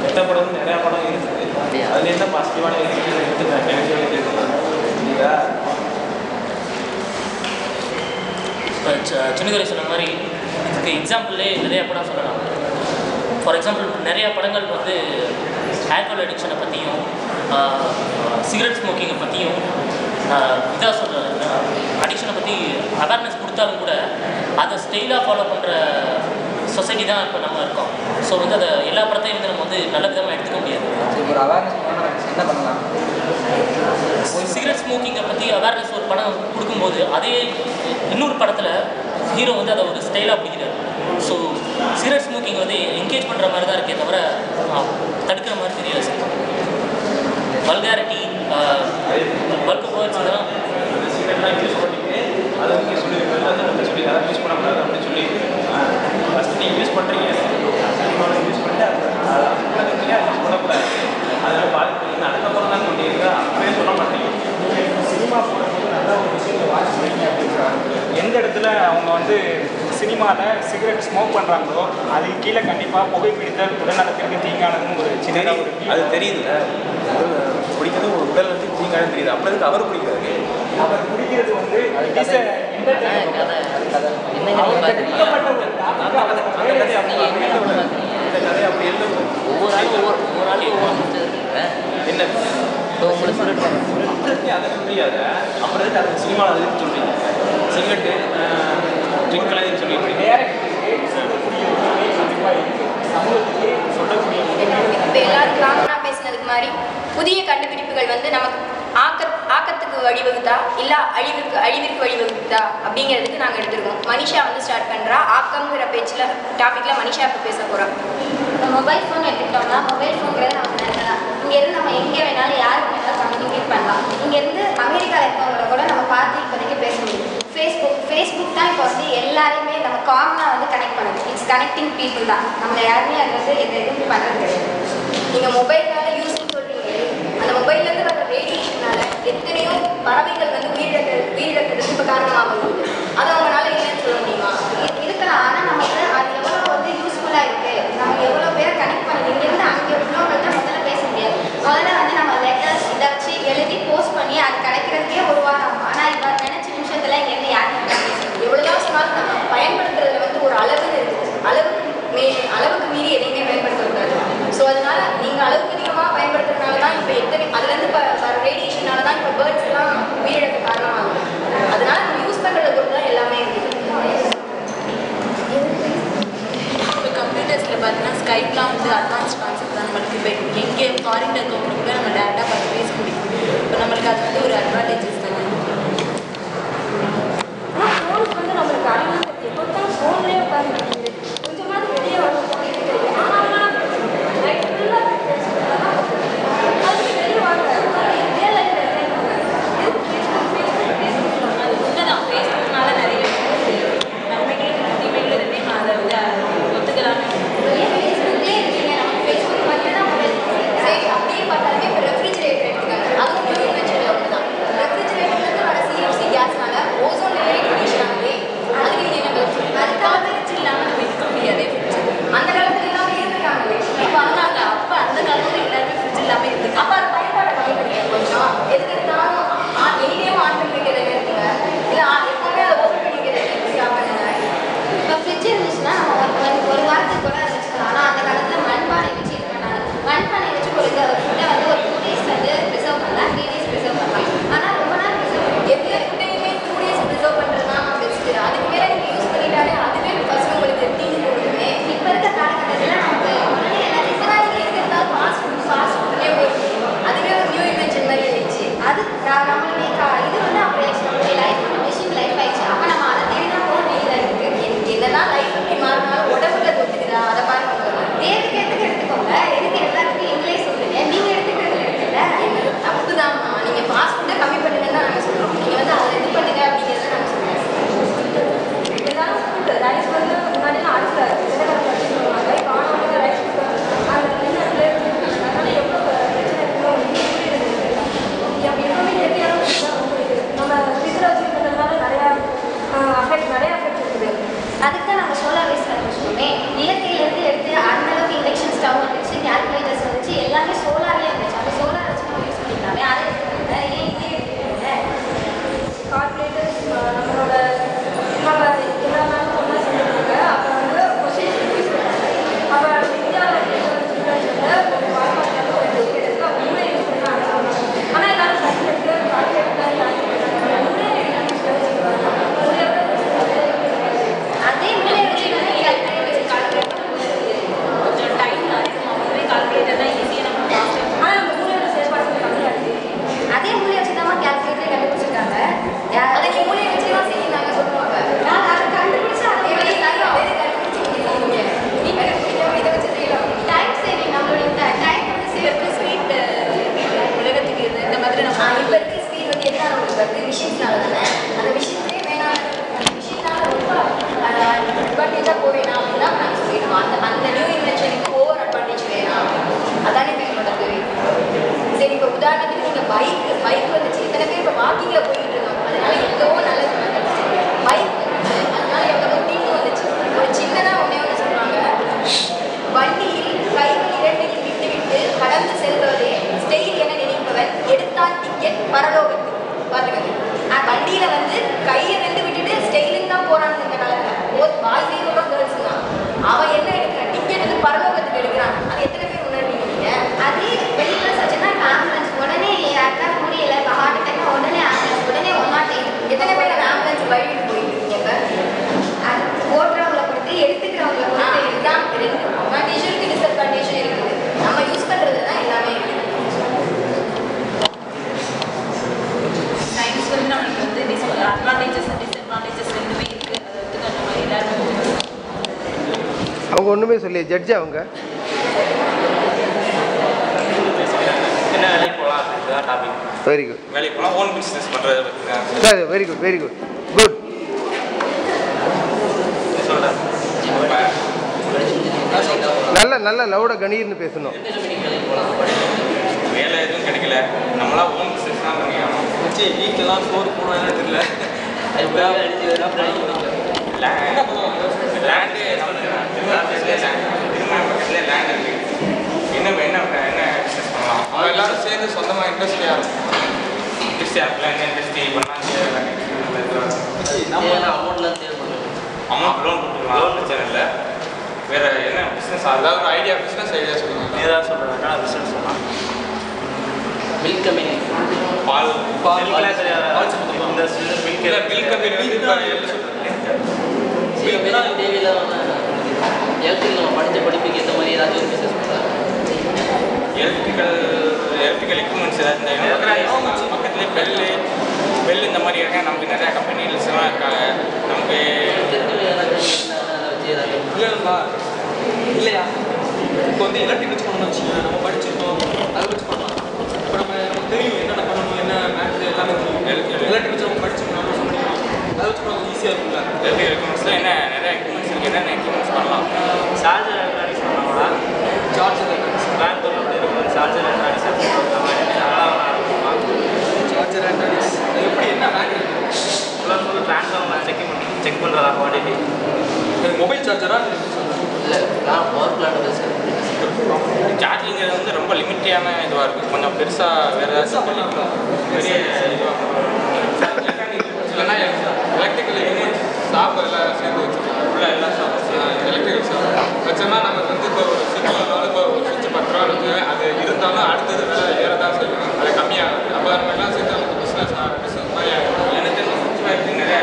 கெட்ட படம் நிறையா படம் இருக்குது. அதில் என்ன பாசிட்டிவான எடுத்துக்கிறேன் இல்லையா? சின்னதுரை சொன்ன மாதிரி இதுக்கு எக்ஸாம்பிள்லே நிறைய படம் சொல்லலாம். ஃபார் எக்ஸாம்பிள் நிறையா படங்கள் வந்து ஆல்கஹால் அடிக்ஷனை பற்றியும் சிகரெட் ஸ்மோக்கிங்கை பற்றியும் இதாக சொல்கிறேன் அடிக்ஷனை பற்றி அவேர்னஸ் கொடுத்தாலும் கூட அதை ஸ்டைலாக ஃபாலோ பண்ணுற சொசைட்டி தான் இப்போ நம்ம இருக்கோம். ஸோ வந்து அதை எல்லா படத்தையும் வந்து நம்ம வந்து நல்ல விதமாக எடுத்துக்க முடியாது. ஒரு அவேர்னஸ் என்ன பண்ணலாம்? சிகரெட் ஸ்மோக்கிங்கை பற்றி அவேர்னஸ் ஒரு படம் கொடுக்கும்போது அதே இன்னொரு படத்தில் ஹீரோ வந்து அதை ஒரு ஸ்டைலாக பிடிக்கிறார். ஸோ சிகரெட் ஸ்மோக்கிங் வந்து என்கரேஜ் பண்ணுற மாதிரி தான் இருக்கே தவிர தடுக்கிற மாதிரி தெரியல சார். வல்காரிட்டி பல்க் வேர்ட்ஸ் இதெல்லாம் சிகரெட்லாம் யூஸ் பண்ணிட்டு அதை வந்து சொல்லியிருக்காங்க, அதை நம்ம சொல்லி அதை யூஸ் பண்ணக்கூடாது அப்படின்னு சொல்லி ஃபஸ்ட்டு நீங்கள் யூஸ் பண்ணுறீங்க, யூஸ் பண்ணிட்டு அதை யூஸ் பண்ணக்கூடாது, அதில் பாதிப்பு இல்லை. அதுக்கப்புறம் தான் பண்ணியிருக்கா அப்பவே சொல்ல மாட்டேங்க. சினிமா போடும்போது நல்லா ஒரு விஷயத்தை வாட்ச் பண்ணி அப்படின்னா எந்த இடத்துல அவங்க வந்து சினிமாவில் சிகரெட் ஸ்மோக் பண்ணுறாங்களோ அதுக்கு கீழே கண்டிப்பாக புகைப்பிடித்தல் உடல்நலத்திற்கு தீங்கானதுன்னு ஒரு சின்னதாக ஒரு அது தெரியுதுல்ல, பிடிக்கிறது ஒரு உடல் வந்து தீங்கானது தெரியுது. அப்புறம் அதுக்கு அவர் பிடிக்கிறாரு. அவர் குடிக்கிறது வந்து ஒவ்வொரு ஆளும் ஒவ்வொரு என்ன அதை புரியாத அப்புறம் அது சினிமாவில் அது சொல்றீங்க சிகரெட்டு ட்ரிங்க் எல்லாம் சொல்லிட்டு இப்போ எல்லாரும் காமனாக பேசினதுக்கு மாதிரி புதிய கண்டுபிடிப்புகள் வந்து நமக்கு ஆக்கத்துக்கு வழிவகுத்தா இல்லை அழிவிற்கு வழிவகுத்தா அப்படிங்கிறதுக்கு நாங்கள் எடுத்துருக்கோம். மனிஷா வந்து ஸ்டார்ட் பண்ணுறா. ஆக்கம்ங்கிற பேச்சில் டாப்பிக்கில் மனிஷா இப்போ பேச போகிறோம். இப்போ மொபைல் ஃபோன் எடுத்துக்கிட்டோம்னா மொபைல் ஃபோன்கிறது நம்ம நினைக்கலாம். இங்கேருந்து நம்ம எங்கே வேணாலும் யாருக்கு வேணாலும் கம்யூனிகேட் பண்ணலாம். இங்கேருந்து அமெரிக்காவில் இருக்கவங்கள கூட நம்ம பார்த்து இப்போதைக்கு பேச முடியும். ஃபேஸ்புக் தான் இப்போ வந்து எல்லாருமே நம்ம காமனாக வந்து கனெக்ட் பண்ணுது. இட்ஸ் கனெக்டிங் பீப்புள் தான். நம்ம யாருமே அது வந்து எதுவும் பண்ணுறது கிடையாது. நீங்கள் மொபைல்னால யூஸ்ன்னு சொல்கிறீங்க, அந்த மொபைல்லேருந்து வர ரேடியேஷனால எத்தனையோ பறவைகள் வந்து உயிரிழக்கிறதுக்கு இப்போ காரணமாகுது. அதை அவங்களால இல்லைன்னு சொல்ல முடியுமா? இருக்கலாம். ஆனால் நமக்கு அது எவ்வளோ வந்து யூஸ்ஃபுல்லாக இருக்குது, நம்ம எவ்வளோ பேர் கனெக்ட் பண்ணுது. இங்கேருந்து அங்கே உள்ளவங்கள்ட்ட முதல்ல பேச முடியாது. முதல்ல வந்து நம்ம லெட்டர்ஸ் இதை வச்சு எழுதி போஸ்ட் பண்ணி அது கிடைக்கிறதுக்கே ஒரு வாரம் ஆகும். ஆனால் இப்போ நினச்ச நிமிஷத்தில் இங்கேருந்து யாருக்கும் பேச முடியும். எவ்வளோதான் சொன்னாலும் நம்ம பயன்படுத்துறதுல வந்து ஒரு அளவுன்னு இருக்குது. அளவுக்கு மீறி எதையுமே பயன்படுத்தக்கூடாது. ஸோ அதனால நீங்கள் அளவுக்கு அதிகமாக பயன்படுத்துறதுனால தான் இப்போ அதுலேருந்து வர ரேடியேஷனால தான் இப்போ பேர்ட்ஸ் எல்லாம் உயிரிழக்க காரணமாகுது. அதனால நம்ம யூஸ் பண்ணுறத பொறுத்து தான் எல்லாமே இருக்குது. இப்போ கம்ப்யூட்டர்ஸில் பார்த்தீங்கன்னா ஸ்கைப்லாம் வந்து அட்வான்ஸ் கான்செப்ட் தான். நம்மளுக்கு இப்போ எங்கே ஃபாரின் இருக்கவங்களுக்கு கூட நம்ம டேரெக்டாக பார்த்து பேச முடியும். இப்போ நம்மளுக்கு அது வந்து ஒரு அட்வான்டேஜஸ் தானே. ஆனால் ஃபோன்ஸ் வந்து நம்மளுக்கு அறிவு எப்போ தான் ஃபோன்லேயே உட்காந்து கொஞ்சமாவது வெளியே வரும். உண்மைதான், ஃபேஸ்புக்னால நிறைய நன்மைகள் தீமைகள் இருந்தே நான் அதை வந்து ஒத்துக்கலாமே. சரி, அப்படியே பார்த்தாலுமே இப்போ ரெஃப்ரிஜிரேட்டர் எடுத்துக்காங்க. அதுவும் நியூ இன்வென்ஷன் தான். ரெஃப்ரிஜிரேட்டர்லேருந்து வர சிஎஃப்சி கேஸ்னால ஓசோன் லேயர் டிமினிஷ் ஆகுது. அதுக்கு நீங்கள் என்ன சொல்லுங்கள்? அதுக்காக ஃப்ரிட்ஜ் இல்லாமல் நம்ம இருக்க முடியாது. அந்த காலத்துல எல்லாமே இருந்திருக்காங்க. இப்போ வந்தாங்க. அப்போ அந்த காலத்தில் எல்லாருமே ஃப்ரிட்ஜ் இல்லாமல் இருந்துச்சு. அப்போ அது பயன்பாடை கம்மி பண்ணிக்க கொஞ்சம். எதுக்கு இருந்தாலும் எனிடையும் ஆன் பண்ணி வைக்கிறத இருக்குங்க. இல்லை எப்பவுமே அதை ஓப்பன் பண்ணி வைக்கிறத ஆன் பண்ணுங்க. இப்போ ஃப்ரிட்ஜ் இருந்துச்சுன்னா நம்ம ஒரு வாரத்துக்கு கூட வச்சுக்கலாம். ஆனால் அந்த காலத்தில் மண்பானை வச்சு இது பண்ணாங்க. மண்பானை வச்சு ஒரு ஃபுட்டை வந்து ஒரு 2 days வந்து ப்ரிசர்வ் பண்ணலாம், 3 days ப்ரிசர்வ் பண்ணலாம். ஆனால் ரொம்ப நாள் ப்ரிசர்வ் பண்ணலாம். எந்த ஃபுட்டையுமே 2 days ப்ரிசர்வ் பண்ணுறது தான் பெஸ்ட்டு. அதுக்கு மேலே நீங்கள் யூஸ் பண்ணிட்டாலே அதுவே ஃபர்ஸ்ட் உங்களுக்கு தீங்கு கொடுக்குமே. இப்போ இருக்க காலகட்டத்தில் நமக்கு உடனே எல்லாத்தையும் எது இருந்தாலும் ஃபாஸ்ட் ஃபுட்லேயே போயிடுச்சு. அதுவே ஒரு நியூ இன்வென்ஷன் மாதிரி ஆயிடுச்சு. அது நம்மளுடைய இது வந்து அப்படி ஆயிடுச்சு. நம்மளுடைய லைஃப் வந்து மிஷின் லைஃப் ஆயிடுச்சு. அப்போ நம்ம அதை தேடி தான் போக வேண்டியதாக இருக்குது. என்னதான் லைஃப் எப்படி மாறினாலும் உடம்புல தொட்டுக்குதா அதை பாருங்க. தேவைக்கு எடுத்துக்கோங்க. எதுக்கு எல்லாத்துக்கும் எங்களே சொல்லுங்க. நீங்கள் எடுத்துக்கிறது எடுத்துக்கல தப்பு தான். நீங்கள் ஃபாஸ்ட் ஃபுட்டை கம்மி பண்ணுங்கன்னு தான் நாங்கள் சொல்கிறோம். நீங்கள் வந்து அதை இது பண்ணுங்க அப்படிங்கிறத நாங்கள் சொல்கிறோம். இதெல்லாம் ஃபுட்டு ரைஸ் வந்து முன்னாடிலாம் அடுத்த வச்சுருவாங்க. இப்போ ஆனால் ரைஸ் ஃபுட்டு அதில் அதனால எவ்வளோ பிரச்சனை இருக்குமோ எப்பவுமே ஹெல்த்தியான ஃபுட் தான் ரொம்ப இது. நம்ம ஃப்ரிட்ஜில் வச்சுருக்கிறதுனால நிறையா அஃபெக்ட் இருக்குது. அதுக்கு தான் நாங்கள் சோலார் வேஸ்ட் வச்சுக்கோமே. இயற்கையிலேருந்து எடுத்து அந்த அளவுக்கு இண்டக்ஷன் ஸ்டவ் வந்துச்சு, கேல்குலேட்டர்ஸ் வந்துச்சு, எல்லாமே சோலார்லேயே இருந்துச்சு. அந்த சோலார் வச்சு நம்ம யூஸ் பண்ணிக்கலாமே. அதை எடுத்துக்கோங்க. ஏன் இதே எடுத்துக்கோங்க? கால்குலேட்டர்ஸ் நம்மளோட எல்லா நாளும் ஒன்றா செஞ்சுருக்காங்க. அப்புறம் அட்வான்டேஜாக போவேனா அப்படின்னு தான் நாங்கள் சொல்லிடுவோம். அந்த நியூ இன்வென்ஷனுக்கு ஓவர் அட்வான்டேஜ் வேணாம் அதானே பேசப்பட்டது. சரி, இப்போ உதாரணத்துக்கு நீங்கள் பைக் வந்துச்சு. இத்தனை பேர் இப்போ வாக்கிங்கில் போயிட்டு இருந்தோம், அதனால எவ்வளவோ நல்லது வந்துச்சு. பைக் வந்துச்சு, அதனால எவ்வளவோ தீங்கு வந்துச்சு. ஒரு சின்னதாக ஒன்று சொல்லுவாங்க, வண்டியில் கைகள் இரண்டையும் விட்டுவிட்டு கடந்து செல்வதே ஸ்டெயில் என நினைப்பவர் எடுத்தான் டிக்கெட் பரலோகத்துக்கு. பார்த்துக்கங்க, வண்டியில வந்து கையை ரெண்டு விட்டுட்டு ஸ்டெயிலுக்கு தான் போறாங்க இந்த காலத்தில். பாய்ஸையும் கூட கேர்ள்ஸ் தான். அவன் என்ன எடுக்கிறான், டிக்கெட் வந்து பரலோகத்துக்கு எடுக்கிறான். அது எத்தனை பேர் உணர்வீங்க நீங்க? அது வெளியில் சச்சுன்னா ஆம்புலன்ஸ் உடனே அக்கா முடியல, இப்போ ஹார்ட் அட்டாக் உடனே ஆம்புலன்ஸ் உடனே 108. எத்தனை பேர் அந்த ஆம்புலன்ஸ் வழிவிட்டு போயிட்டு இருக்கீங்க? அது ஓட்டுறவங்களை பொறுத்து எடுத்துக்கிறவங்களை பொறுத்து இதுதான் ரெண்டு அட்வான்டேஜும் இருக்குது, டிஸ்அட்வான்டேஜும் இருக்குது. நம்ம யூஸ் பண்ணுறது தான் எல்லாமே இருக்குது. சயின்ஸ் வந்து நம்மளுக்கு வந்து அட்வான்டேஜஸ் டிஸ்அட்வான்டேஜஸ் ரெண்டுமே இருக்குது. அதை வந்து அந்த மாதிரி எல்லாரும் அவங்க ஒன்றுமே சொல்லி ஜட்ஜ் அவங்க என்ன வேலைக்கு போகலாம் அப்படின்றதான் டாபிக். வெரி குட் வேலைக்கு போகலாம், ஓன் பிஸ்னஸ் பண்ணுறத பற்றி தான் சரி, very good very good good சொல்கிறேன். நல்ல நல்ல லவுட கணீர்னு பேசணும். வேலை எதுவும் கிடைக்கல, நம்மளா ஓன் பிஸ்னஸ் தான் பண்ணிக்கணும். வீட்டிலலாம் சோறு போனோம்னு தெரியல. லேண்டு திருமண பக்கத்தில் லேண்ட் இருக்குது. என்ன பிஸ்னஸ் பண்ணலாம்? அவங்க எல்லாரும் சேர்ந்து சொந்தமாக இண்டஸ்ட்ரியாக இருக்கும். இண்டஸ்ட்ரியாக இருக்கலாம், என்ன இண்டஸ்ட்ரி பண்ணலாம். அமௌண்ட்லாம் தேவைப்படுது. அமௌண்ட் லோன் கொடுத்துக்கலாம், லோன் பிரச்சனை இல்லை. வேறு என்ன பிஸ்னஸ்? அதாவது ஒரு ஐடியா, பிஸ்னஸ் ஐடியா சொல்லுங்கள். நீ ஏதாவது சொல்கிறேன் பிஸ்னஸ் சொல்லலாம். மில்க் கம்பெனி, பால் மில்க் தேவையில்லாம எலக்ட்ரிக்கல் நம்ம படித்த படிப்புக்கு ஏற்ற மாதிரி ஏதாச்சும் ஒரு பிஸ்னஸ் பண்ணுறாங்க. எலக்ட்ரிக்கல் எக்யூப்மெண்ட்ஸ் ஏதாவது பக்கத்துலேயே பெல் இந்த மாதிரி இருக்காங்க. நமக்கு நிறையா கம்பெனிஸ்லாம் இருக்காங்க. நமக்கு இல்லையா இப்போ வந்து எலக்ட்ரிக் வச்சு பண்ணணும்னு வச்சுக்கோங்க. நம்ம படிச்சிருக்கோம், அதை வச்சு பண்ணலாம். இப்போ நமக்கு தெரியும் என்னென்ன பண்ணணும், என்ன மேட்ரு எல்லாமே தெரியும். எலக்ட்ரிக் வச்சு நம்ம படிச்சிருக்கோம், நம்ம பண்ணிக்கலாம். அதை வச்சு நம்ம ஈஸியாக இருக்குல்ல. எலக்ட்ரிக் எக்யூப்மெண்ட்ஸில் என்ன நிறையா எக்யூப்மெண்ட்ஸ் இருக்குது. என்னென்ன எக்யூப்மெண்ட்ஸ் பண்ணலாம்? சார்ஜர் எலக்ட்ரானிக்ஸ் பண்ணலாங்களா? சார்ஜர் எலக்ட்ரானிக்ஸ் பேங்க்ல அப்படி இருக்கும். சார்ஜர் எலக்ட்ரானிக்ஸ் சார்ஜர் எலக்ட்ரானிக்ஸ் எப்படி என்ன மேட்ரு இருக்குது? ஃபுல்லாக ட்ரான்ஸ்ஃபார்மர் செக் பண்ணுறதா குவாலிட்டி. மொபைல் சார்ஜரா? இல்லை, நான் பவர் பிளான்ட் பேசுகிறேன். சார்ஜிங் வந்து ரொம்ப லிமிட்டான இதுவாக இருக்குது. கொஞ்சம் பெருசாக வேறு ஏதாச்சும் பெரிய இதுவாக இல்லைன்னா எலக்ட்ரிக்கல் எக்யூப்மெண்ட்ஸ் ஷாப் எல்லாம் சேர்ந்து வச்சுருக்காங்க. ஃபுல்லாக எல்லா ஷாப்பும் எலக்ட்ரிக்கல் ஷாப் வச்சோன்னா நமக்கு வந்து இப்போ ஒரு சுவிட்ச் வந்தாலும் இப்போ ஒரு சுவிட்ச் 10 ரூபா இருக்குது. அது இருந்தாலும் அடுத்தது விலை ஏறதான் செய்யும். அது கம்மியாகுது. அப்போ நம்ம எல்லாம் சேர்த்து நமக்கு பிஸ்னஸ் மாதிரி ஆகும். எனக்கு சுவிட்ச் வேறு நிறையா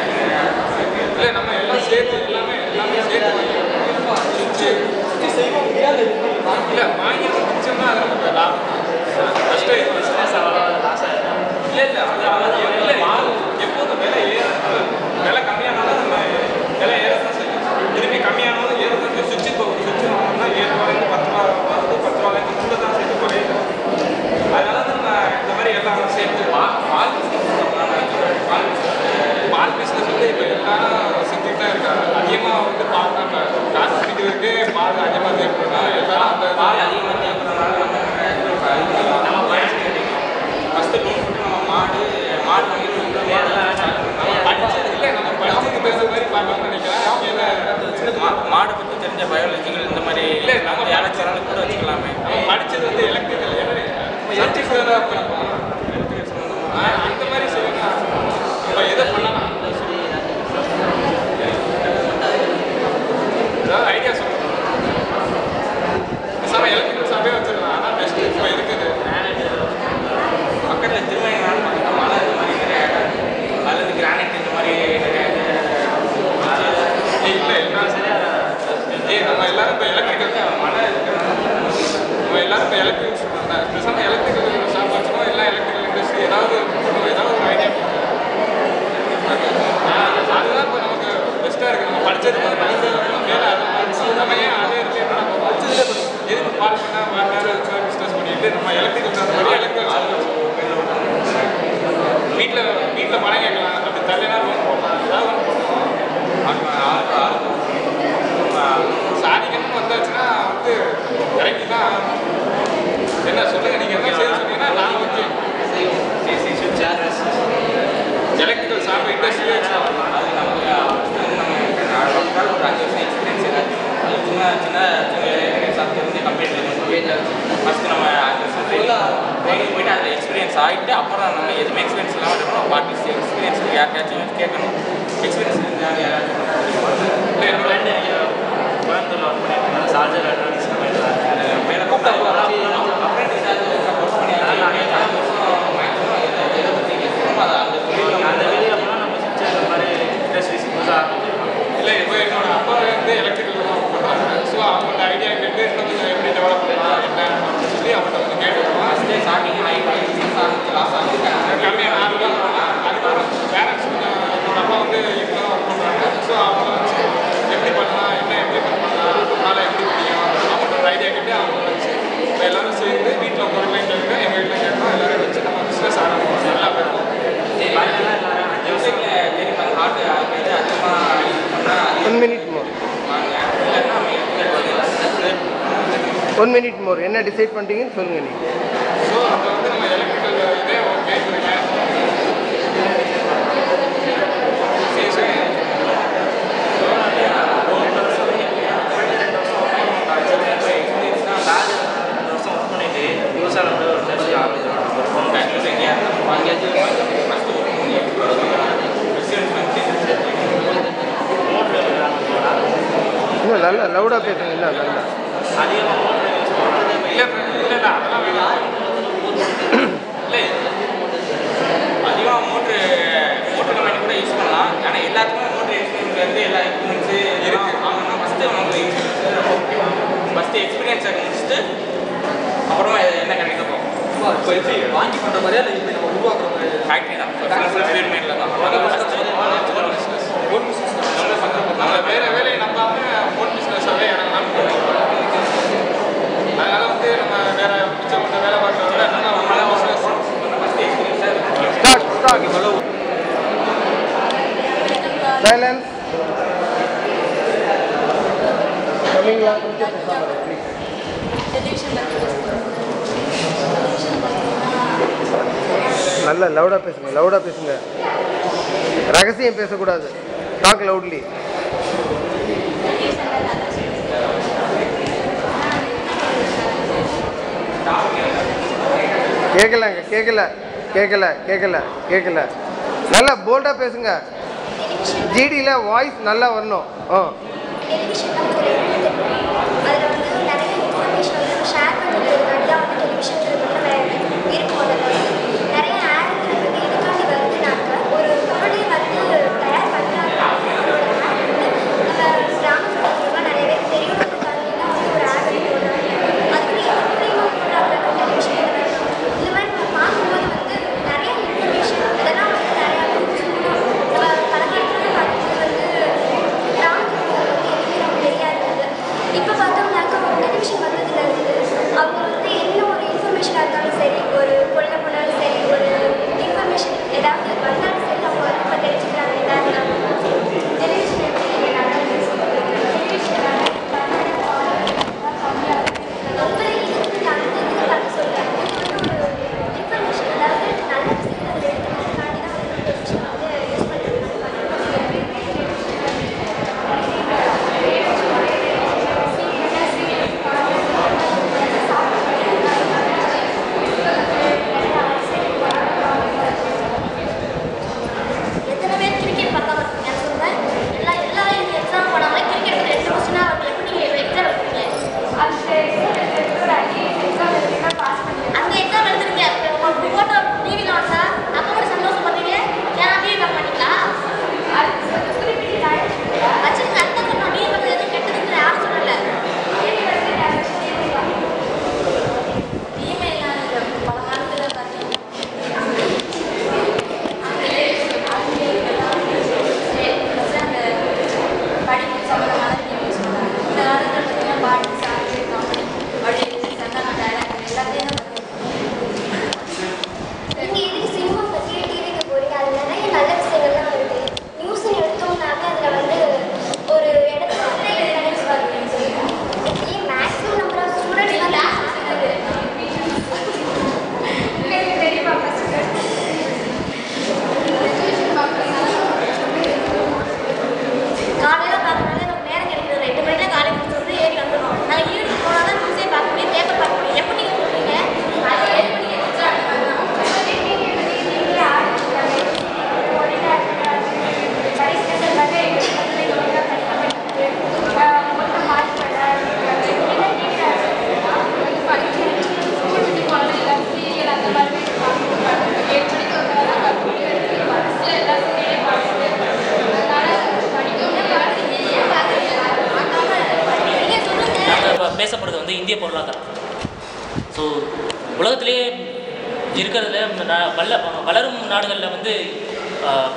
இல்லை, நம்ம எல்லாம் சேர்த்து எல்லாமே சேர்த்து சுவிட்ச் செய்வோம். இல்லை வாங்கி வச்சோம்னா அது நமக்கு லாபம். ஃபஸ்ட்டு இல்லை எப்போதும் விலை விலை கம்மியானாலும் நம்ம விலை ஏறதான் செய்யும். திரும்பி கம்மியானாலும் ஏறதான் செய்யும். சுவிட்ச் இப்போ ஒரு சுவிட்ச் வாங்கினா 7 ரூபாயிலேருந்து 10 ரூபா வருது. 10 ரூபாயிலேருந்து கூட தான் சேர்த்து குறையுது. அதனால நம்ம இந்த மாதிரி எல்லாம் சேர்த்து பால் பிஸ்னஸ் வந்து இப்போ எல்லாரும் செஞ்சுட்டு தான் இருக்காங்க. அதிகமாக வந்து பால் நம்ம காசு பிடிக்கிறதுக்கு பால் அதிகமாக தேவைப்படுறா. எல்லாரும் அந்த பால் அதிகமாக தேவைப்படுறதுனால நம்ம ஃபஸ்ட்டு லோன் போட்டு நம்ம மாடு வாங்கி படித்தது இல்லை, நம்ம படித்ததுக்கு தகுந்த மாதிரி பார்க்கணும்னு நினைக்கிறேன். மாடு பற்றி தெரிஞ்ச பயாலஜிக்கல் இந்த மாதிரி இல்லை, நம்ம யாராச்சும் கூட வச்சுக்கலாமே. நம்ம படித்தது வந்து எலக்ட்ரிக்கல் எலக்ட்ரிக்கல் அந்த மாதிரி சொல்லலாம். நம்ம எதை பண்ணலாம் ஏதாவது ஐடியா சொல்லணும். பேசாமல் எலக்ட்ரிக்கல் ஷாப்பே வச்சுருக்கலாம். ஆனால் பெஸ்ட்டு இப்போ இருக்குது. பக்கத்தில் திருமணம் பக்கத்தில் மலை இந்த மாதிரி நிறைய அல்லது கிரானைட் இந்த மாதிரி நிறைய இல்லை எல்லாம் சரியாக நம்ம எல்லோரும் இப்போ எலக்ட்ரிக்கல் மழை நம்ம எல்லோரும் இப்போ எலக்ட்ரிக் பேசாமல் எலக்ட்ரிக்கல் ஷாப் வச்சுக்கணும். எல்லாம் எலக்ட்ரிக்கல் இண்டஸ்ட்ரி ஏதாவது ஒரு ஐடியா அதுதான் இப்போ நமக்கு பெஸ்ட்டாக இருக்குது. நம்ம படித்தது வேலை நம்ம ஏன் அதே இருக்கு எதுக்கு பால் பண்ணால் வேறு பிஸ்னஸ் பண்ணிட்டு நம்ம எலக்ட்ரிக்கல் ஷாப் மாதிரி எலக்ட்ரிக்கல் ஷாப் வீட்டில் பணம் கேட்கலாம். அப்படி தள்ளினா லோன் போடலாம். ஏதாவது ஒன்று போடலாம். இல்லை சொல்லுங்க, நீங்கள் என்ன செய்ய சொன்னீங்கன்னா நாங்கள் வந்து எலக்ட்ரிக்கல் சாஃப்ட்வேர் இண்டஸ்ட்ரியிலே வச்சுக்கலாம். அது நமக்கு ஒரு 5 வருஷம் எக்ஸ்பீரியன்ஸ் ஏதாச்சும் அது சின்ன சின்ன எக்ஸாம்பிள் வந்து கம்பெனியில் ஃபஸ்ட்டு நம்ம 5 வருஷம் ட்ரைனிங் போயிட்டு அதில் எக்ஸ்பீரியன்ஸ் ஆகிட்டு அப்புறம் நம்ம எதுவுமே எக்ஸ்பீரியன்ஸ் இல்லாமல் இருக்கணும். பார்ட்டிஸ் எக்ஸ்பீரியன்ஸ் யாருக்காச்சும் கேட்கணும். எக்ஸ்பீரியன்ஸ் யாராச்சும் கோயம்புத்தூரில் ஒர்க் பண்ணியிருக்கேன். சார்ஜர் எலக்ட்ரானிக்ஸ் வேலை கூப்பிட்டா அப்ரெண்டிஸ் கோர்ஸ் பண்ணி அந்த வெளியே போனால் நம்ம சின்ன இந்த மாதிரி இண்டஸ்ட்ரீஸ் புதுசாக இல்லை இப்போ என்னோட அப்பா வந்து எலக்ட்ரிக்கல் தான் பண்ணுறாங்க. ஸோ அவங்கள்ட்ட ஐடியா கேட்டு இன்னும் கொஞ்சம் எப்படி டெவலப் பண்ணலாம் என்ன அப்படின்னு சொல்லி அவங்கள்ட்ட வந்து கேட்டுருவோம். ஃபஸ்ட்டே ஸ்டார்டிங் லாஸ் ஆகுது கம்மியாக அதுக்கப்புறம் பேரண்ட்ஸ் கொஞ்சம் என்னோட அப்பா வந்து இப்போ ஒர்க் பண்ணுறாங்க. ஸோ அவங்க வச்சு எப்படி பண்ணலாம், என்ன எப்படி பண்ணலாம், அதனால் எப்படி முடியும் அவங்கள்ட்ட ஒரு ஐடியா கேட்டு அவங்க வச்சு இப்போ எல்லோரும் சேர்ந்து வீட்டில் உங்கள் வீட்டில் கேட்டு எங்கள் வீட்டில் கேட்டோம். எல்லோரும் வச்சு நம்ம பிஸ்னஸ் ஆரம்பிப்போம். நல்லா போயிருக்கோம். ஹார்ட் அதிகமாக 1 minute more. 1 minute more. என்ன டிசைட் பண்ணிட்டீங்கன்னு சொல்லுங்கள் நீங்கள். ஸோ அப்போ வந்து நம்ம எலக்ட்ரிக்கல் இதே ஓகே இன்னும் நல்லா லவுடாக பேசுங்க. இல்லை நல்லா அதிகமாக மோட்ரு கம்பெனி கூட யூஸ் பண்ணலாம். ஆனால் எல்லாத்துக்குமே மோட்ரு எக்ஸ்பீரியன்ஸ் வந்து எல்லா எக்ஸ்பீரியன்ஸு இருக்குது. அவங்க ஃபஸ்ட்டு நமக்கு ஃபஸ்ட்டு எக்ஸ்பீரியன்ஸை முடிச்சுட்டு அப்புறமா என்ன கிடைக்க போகும். இப்போ எப்படி வாங்கி பண்ணுற மாதிரியா இல்லை இப்போ நம்ம உருவாக்குற மாதிரி ஃபேக்ட்ரி தான் ஃபீல்ட்மேனில் தான் ஓன் பிஸ்னஸ் நம்ம வேறு வேலையை நம்பாமல் ஓன் பிஸ்னஸாகவே இறங்கலாம். அதனால் வந்து நம்ம வேறு மிச்சம் வேலை பார்க்குறத விட என்னென்ன பிஸ்னஸ் ஃபஸ்ட்டு எக்ஸ்பீரியன்ஸாக ஸ்டார்ட் சைலன்ஸ் கம்மிங்களா கொஞ்சம் பேசாமல் ப்ளீஸ். நல்லா லவுடாக பேசுங்க. லவுடாக பேசுங்க. ரகசியம் பேசக்கூடாது. Talk loudly. கேட்கலங்க. கேட்கல. நல்லா போல்டாக பேசுங்க. ஜிடியில் வாய்ஸ் நல்லா வரணும். டெலிவிஷன் நமக்கு அதில் வந்து நிறைய இன்ஃபர்மேஷன் வந்து ஷேர் பண்ணுறதுக்காண்டி தான் வந்து டெலிவிஷன் இருக்கும். அதில் வந்து நிறைய ஆட்கள் வந்து இதுக்காண்டி வருதுனாக்க ஒரு பொருளை வந்து தயார் பண்ணுறாங்க. நம்ம கிராமப்புறத்துலாம் நிறைய பேர் தெரியணுன்றதுக்காண்டி தான் வந்து ஒரு ஆட் போடுறாங்க. அது வந்து எதுவும் போடுறாங்க டெலிவிஷன். இந்த மாதிரி நம்ம பார்க்கும்போது வந்து நிறைய இன்ஃபர்மேஷன் இதெல்லாம் வந்து நிறையா நம்ம பல காலத்தில் பார்க்கும்போது வந்து கிராமப்புறத்தில் வந்து எதுவுமே நமக்கு தெரியாது. பேசப்படுறது வந்து இந்திய பொருளாதாரம். ஸோ உலகத்திலேயே இருக்கிறதுல வளரும் நாடுகளில் வந்து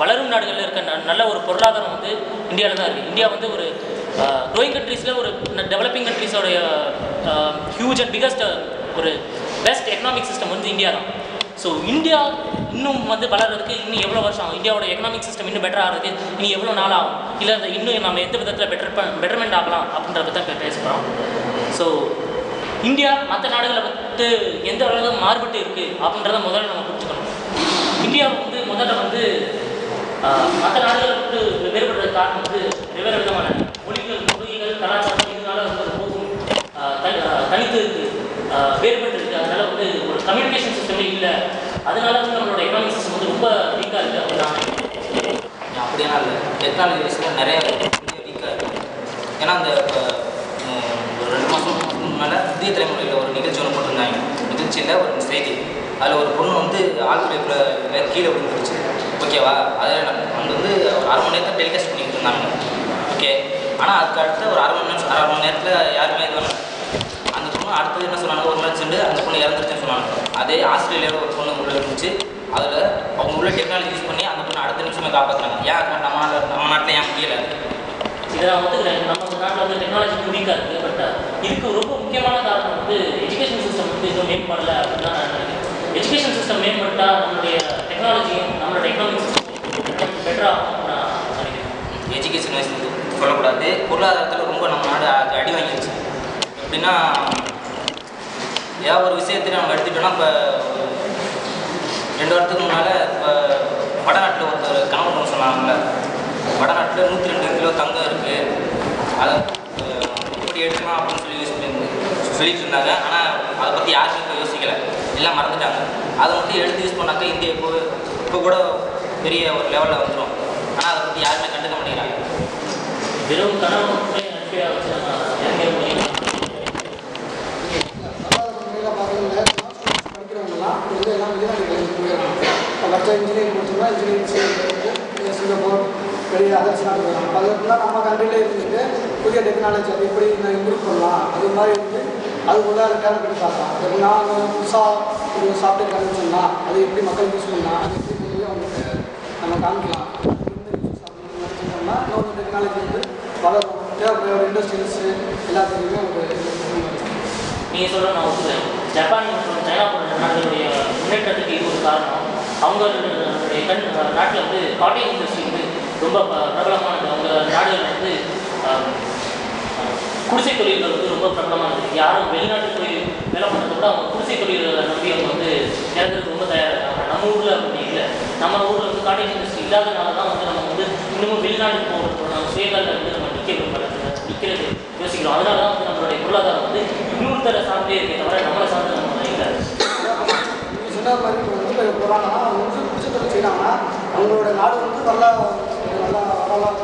வளரும் நாடுகளில் இருக்க நல்ல ஒரு பொருளாதாரம் வந்து இந்தியாவில் தான் இருக்குது. இந்தியா வந்து ஒரு க்ரோயிங் கண்ட்ரீஸில் ஒரு டெவலப்பிங் கண்ட்ரீஸோடைய ஹியூஜ் அண்ட் பிகஸ்ட் ஒரு பெஸ்ட் எக்கனாமிக் சிஸ்டம் வந்து இந்தியா தான். ஸோ இந்தியா இன்னும் வந்து வளர்கிறதுக்கு இன்னும் எவ்வளோ வருஷம் ஆகும், இந்தியாவோட எக்கனாமிக் சிஸ்டம் இன்னும் பெட்டர் ஆகிறதுக்கு இன்னும் எவ்வளோ நாள் ஆகும், இல்லை இன்னும் நம்ம எந்த விதத்தில் பெட்டர்மெண்ட் ஆகலாம் அப்படின்றத தான் பேச போகிறோம். ஸோ இந்தியா மற்ற நாடுகளை வந்து எந்த அளவுக்கு மாறுபட்டு இருக்குது அப்படின்றத முதல்ல நம்ம புரிஞ்சுக்கணும். இந்தியா வந்து முதல்ல வந்து மற்ற நாடுகளை வந்து வேறுபடுற காரணம் வந்து வெவ்வேறு விதமான மொழிகள் கலாச்சாரம் இதனால வந்து ரொம்பவும் தனித்து இருக்குது, வேறுபட்டு இருக்குது. அதனால வந்து ஒரு கம்யூனிகேஷன் சிஸ்டமே இல்லை. அதனால வந்து நம்மளோட எக்கனாமிக் சிஸ்டம் வந்து ரொம்ப வீக்காக இருக்குது அப்படின்னு அப்படின்னா இல்லை, டெக்னாலஜி வைஸில் நிறைய வீக்காக இருக்குது. ஏன்னா அந்த ஒரு 2 மாதம் முன்னால் புதிய தலைமுறையில் ஒரு நிகழ்ச்சி ஒன்று போட்டிருந்தாங்க. நிகழ்ச்சியில் ஒரு செய்தி, அதில் ஒரு பொண்ணு வந்து ஆழ்துறையில் கீழே விழுந்துருச்சு. ஓகேவா, அதில் அவங்க வந்து ஒரு 1/2 மணி நேரத்தில் டெலிகாஸ்ட் பண்ணிட்டு இருந்தாங்க. ஓகே, ஆனால் அதுக்கு அடுத்து ஒரு 1/2 மணி நேரத்தில் யாருமே இது பண்ணல. அந்த பொண்ணு அடுத்தது என்ன சொன்னாங்க, ஒரு நாள் சென்று அந்த பொண்ணு இறந்துருச்சுன்னு சொன்னாங்க. அதே ஆஸ்திரேலியாவில் ஒரு பொண்ணு உள்ளே இருந்துச்சு. அதில் அவங்க உள்ள டெக்னாலஜி யூஸ் பண்ணி அந்த பொண்ணு அடுத்த நிமிஷமே காப்பாற்றுறாங்க. ஏன் நம்ம நாட்டில் ஏன் முடியலை? இதை நான் ஒத்துக்கிறேன். நம்ம நாட்டில் வந்து டெக்னாலஜி வீக்காக இருக்குது. பட் இதுக்கு ரொம்ப முக்கியமான காரணம் வந்து எஜுகேஷன் சிஸ்டம் வந்து இன்னும் மேம்படலை அப்படின்னு தான் நான் நினைக்கிறேன். எஜுகேஷன் சிஸ்டம் மேம்பட்டால் நம்மளுடைய டெக்னாலஜியும் நம்மளோட எக்கனாமிக் சிஸ்டம் பெட்டராக நான் நினைக்கிறேன். எஜுகேஷன் வைஸ் சொல்லக்கூடாது, பொருளாதாரத்தில் ரொம்ப நம்ம நாடு அடி வாங்கிடுச்சு. எப்படின்னா ஏதாவது ஒரு விஷயத்தை நம்ம எடுத்துக்கிட்டோன்னா, இப்போ 2 வாரத்துக்கு முன்னால் இப்போ வடநாட்டில் ஒருத்தர் கணவன் சொன்னாங்கல்ல, வடநாட்டில் 102 கிலோ தங்கம் இருக்குது, அதை எப்படி எடுக்கலாம் அப்படின்னு சொல்லிட்டு இருந்தாங்க. ஆனால் அதை பற்றி யாருமே இப்போ யோசிக்கலை, எல்லாம் மறந்துட்டாங்க. அதை மட்டும் எடுத்து யூஸ் பண்ணாக்கா இந்தியா இப்போ கூட பெரிய ஒரு லெவலில் வந்துடும். ஆனால் அதை பற்றி யாருமே கண்டுக்க மாட்டேங்கிறாங்க. வெறும் கனவு படிக்கிறவங்கலாம் வந்து எல்லாம் வெளிநாடுகளுக்கு போயிடலாம். இப்போ மற்ற இன்ஜினியரிங் முடிச்சோம்னா இன்ஜினியரிங் சிங்கப்பூர் பெரிய அதர்ஸ் நாட்டு போயிடலாம். அதுக்குலாம் நம்ம கண்ட்ரிலே இருந்துட்டு புதிய டெக்னாலஜி அது எப்படி நான் இம்ப்ரூவ் பண்ணலாம், அது மாதிரி வந்து அதுக்குள்ள அதை டேலண்ட் பண்ணி பார்க்கலாம். எப்படின்னா புதுசாக ஒரு சாஃப்ட்வேர் கண்டுபிடிச்சோம்னா அது எப்படி மக்கள் யூஸ் பண்ணலாம், அது எப்படி சொல்லி அவங்களுக்கு நம்ம காமிக்கலாம். நினச்சிட்டோம்னா இன்னொரு டெக்னாலஜி வந்து வளரும். தேவைப்படுற இண்டஸ்ட்ரியல்ஸு எல்லாத்துக்குமே ஒரு நீங்கள் சொல்கிற நான் ஒத்துக்கிறேன். ஜப்பான் மற்றும் சைனா போன்ற நாடுகளுடைய முன்னேற்றத்துக்கு இது ஒரு காரணம். அவங்களுடைய நாட்டில் வந்து காட்டேஜ் இண்டஸ்ட்ரி வந்து ரொம்ப பிரபலமானது. அவங்க நாடுகள் வந்து குடிசை தொழில்கள் வந்து ரொம்ப பிரபலமானது. யாரும் வெளிநாட்டுக்கு போய் வேலை பண்ணுறத விட அவங்க குடிசை தொழில்களை நம்பி அவங்க வந்து இறங்குறதுக்கு ரொம்ப தயாராக இருக்காங்க. நம்ம ஊரில் அப்படி இல்லை. நம்ம ஊரில் வந்து காட்டேஜ் இண்டஸ்ட்ரி இல்லாதனால தான் வந்து நம்ம வந்து இன்னமும் வெளிநாட்டுக்கு போகிறோம், சுயகாலில் வந்து நம்ம நிற்கிறது யோசிக்கிறோம். அதனால தான் வந்து நம்மளுடைய பொருளாதாரம் வந்து இன்னொருத்தரை சார்ந்தே இருக்கே தவிர நம்மளை சார்ந்து நம்ம இல்லை. சொன்ன மாதிரி இப்போ வந்து போகிறாங்கன்னா அவங்க வந்து குடிச்ச தொழில் செய்கிறாங்கன்னா அவங்களோட நாடு வந்து நல்லா வரலாறு